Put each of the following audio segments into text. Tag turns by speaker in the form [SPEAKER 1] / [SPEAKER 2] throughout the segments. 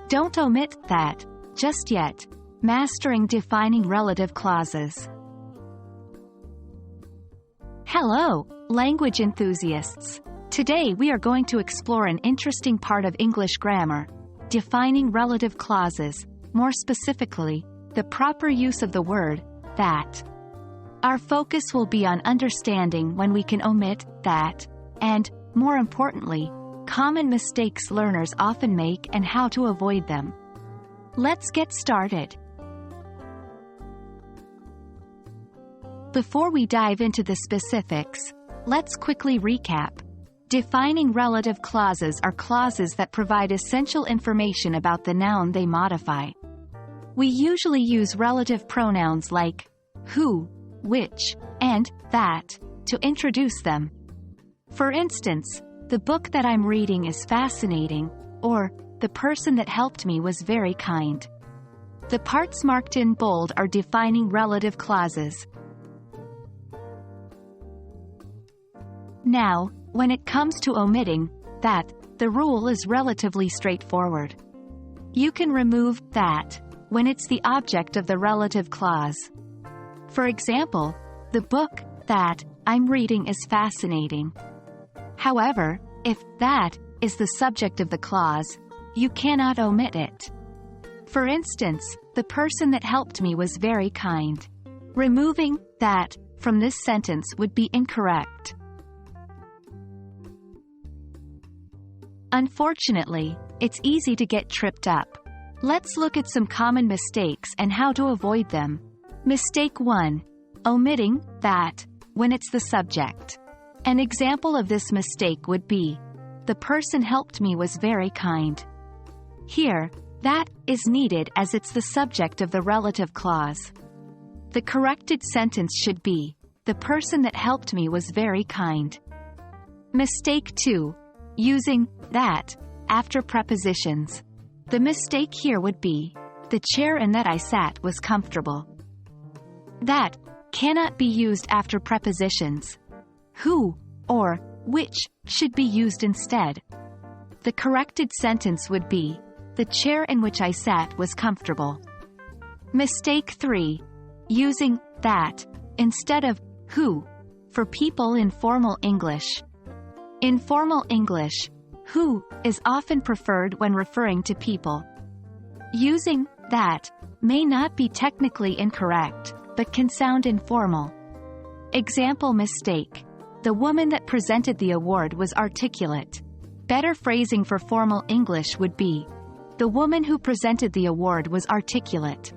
[SPEAKER 1] Don't omit that just yet. Mastering defining relative clauses. Hello, language enthusiasts. Today we are going to explore an interesting part of English grammar, defining relative clauses, more specifically, the proper use of the word that. Our focus will be on understanding when we can omit that, and, more importantly, common mistakes learners often make and how to avoid them. Let's get started. Before we dive into the specifics, let's quickly recap. Defining relative clauses are clauses that provide essential information about the noun they modify. We usually use relative pronouns like who, which, and that to introduce them. For instance, the book that I'm reading is fascinating, or the person that helped me was very kind. The parts marked in bold are defining relative clauses. Now, when it comes to omitting that, the rule is relatively straightforward. You can remove that when it's the object of the relative clause. For example, the book that I'm reading is fascinating. However, if that is the subject of the clause, you cannot omit it. For instance, the person that helped me was very kind. Removing that from this sentence would be incorrect. Unfortunately, it's easy to get tripped up. Let's look at some common mistakes and how to avoid them. Mistake 1. Omitting that when it's the subject. An example of this mistake would be, the person helped me was very kind. Here, that is needed as it's the subject of the relative clause. The corrected sentence should be, the person that helped me was very kind. Mistake 2. Using that after prepositions. The mistake here would be, the chair in that I sat was comfortable. That cannot be used after prepositions. Who or which should be used instead. The corrected sentence would be, the chair in which I sat was comfortable. Mistake 3. Using that instead of who for people in formal English. In formal English, who is often preferred when referring to people. Using that may not be technically incorrect, but can sound informal. Example mistake. The woman that presented the award was articulate. Better phrasing for formal English would be, the woman who presented the award was articulate.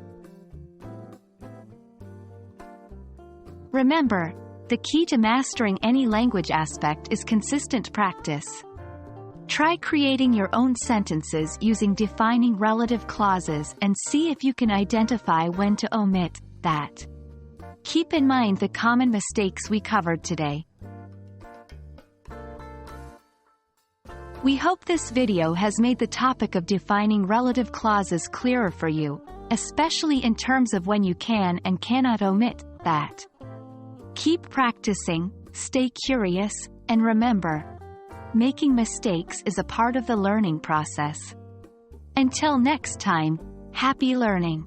[SPEAKER 1] Remember, the key to mastering any language aspect is consistent practice. Try creating your own sentences using defining relative clauses and see if you can identify when to omit that. Keep in mind the common mistakes we covered today. We hope this video has made the topic of defining relative clauses clearer for you, especially in terms of when you can and cannot omit that. Keep practicing, stay curious, and remember, making mistakes is a part of the learning process. Until next time, happy learning!